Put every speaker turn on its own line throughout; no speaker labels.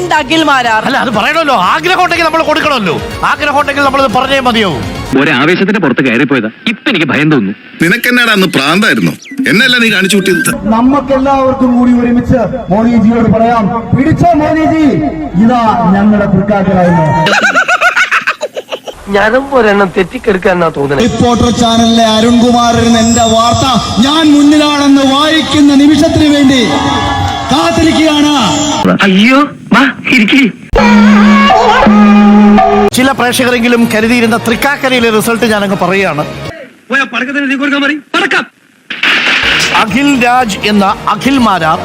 രണ്ട് അഖിൽമാരാർ.
അല്ല, അത് പറയണമല്ലോ. ആഗ്രഹം ഉണ്ടെങ്കിൽ നമ്മൾ കൊടുക്കണമല്ലോ. ആഗ്രഹം ഉണ്ടെങ്കിൽ നമ്മളത് പറഞ്ഞേ മതിയാവും.
ഒരാവേശത്തിന്റെ പുറത്ത് കയറിപ്പോയതാ. ഇപ്പൊ എനിക്ക് ഭയം തോന്നുന്നു.
നിനക്കെന്നാടാ അന്ന് പ്രാന്തായിരുന്നു? എന്നല്ല നീ കാണിച്ചു കൂട്ടിയത്?
നമുക്കെല്ലാവർക്കും കൂടി ഒരുമിച്ച് മോദിജിയോട് പറയാം, പിടിച്ചോ മോദിജി, ഇതാ ഞങ്ങളുടെ തൃക്കാക്കരായിരുന്നു.
ഞാനും ഒരെണ്ണം തെറ്റിക്കെടുക്കാന്നാ തോന്നുന്നത്.
റിപ്പോർട്ടർ ചാനലിലെ അരുൺകുമാറിന് എന്റെ വാർത്ത ഞാൻ മുന്നിലാണെന്ന് വായിക്കുന്ന നിമിഷത്തിന് വേണ്ടി കാത്തിരിക്കുകയാണ്.
അയ്യോ
ചില പ്രേക്ഷകരെങ്കിലും കരുതിയിരുന്ന തൃക്കാക്കരയിലെ റിസൾട്ട് ഞാനങ്ങ് പറയുകയാണ്. അഖിൽ രാജ് എന്ന അഖിൽ മാരാർ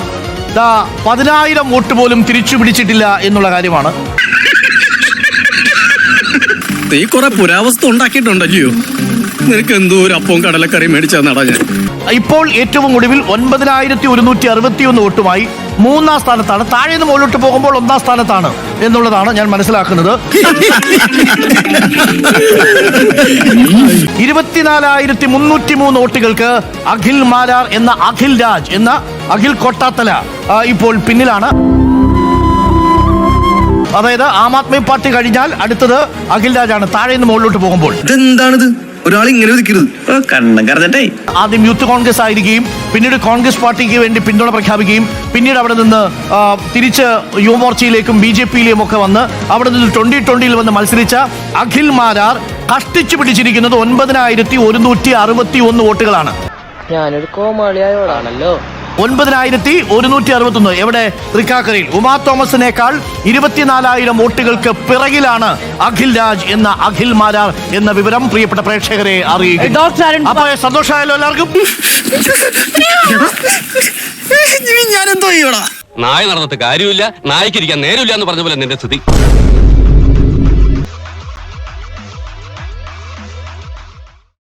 10,000 വോട്ട് പോലും തിരിച്ചു പിടിച്ചിട്ടില്ല എന്നുള്ള കാര്യമാണ്.
നീ കുറെ പുരാവസ്തു ഉണ്ടാക്കിയിട്ടുണ്ടല്ലോ. നിനക്ക് എന്തോ ഒരു അപ്പവും കടലക്കറി മേടിച്ചാ നടാ ഞാൻ.
ഇപ്പോൾ ഏറ്റവും ഒടുവിൽ 9,161 വോട്ടുമായി 3-ാം സ്ഥാനത്താണ്. താഴെ നിന്ന് മുകളിലോട്ട് പോകുമ്പോൾ 1-ാം സ്ഥാനത്താണ് എന്നുള്ളതാണ് ഞാൻ മനസ്സിലാക്കുന്നത്. 24,303 വോട്ടുകൾക്ക് അഖിൽ മാരാർ എന്ന അഖിൽ രാജ് എന്ന അഖിൽ കൊട്ടാത്തല ഇപ്പോൾ പിന്നിലാണ്. അതായത് ആം ആദ്മി പാർട്ടി കഴിഞ്ഞാൽ അടുത്തത് അഖിൽ രാജാണ് താഴെ നിന്ന് മുകളിലോട്ട് പോകുമ്പോൾ.
ഇതെന്താണിത്? ഒരാൾ ഇങ്ങനെ കണ്ണം കറഞ്ഞിട്ടേ
ആദ്യം യൂത്ത് കോൺഗ്രസ് ആയിരിക്കുകയും പിന്നീട് കോൺഗ്രസ് പാർട്ടിക്ക് വേണ്ടി പിന്തുണ പ്രഖ്യാപിക്കുകയും പിന്നീട് അവിടെ നിന്ന് തിരിച്ച് യുവമോർച്ചയിലേക്കും BJP-യിലേക്കും ഒക്കെ വന്ന് അവിടെ നിന്ന് 2020-ൽ വന്ന് മത്സരിച്ച അഖിൽ മാരാർ കഷ്ടിച്ചു പിടിച്ചിരിക്കുന്നത് 9,161 വോട്ടുകളാണ്.
ഞാനൊരു കോമാളിയായോടാണല്ലോ.
9,161 എവിടെ? തൃക്കാക്കരയിൽ. ഉമാ തോമസിനേക്കാൾ 24,000 വോട്ടുകൾക്ക് പിറകിലാണ് അഖിൽ രാജ് എന്ന അഖിൽ മാരാർ എന്ന വിവരം പ്രിയപ്പെട്ട പ്രേക്ഷകരെ അറിയിക്കുന്നു. അപ്പൊ സന്തോഷമായല്ലോ എല്ലാവർക്കും.
ഞാനെന്തോ ചെയ്യടാ?
നായ നടന്നിട്ട് കാര്യമില്ല, നായ്ക്കിരിക്കാൻ നേരമില്ല എന്ന് പറഞ്ഞ പോലെ നിന്റെ സ്ഥിതി.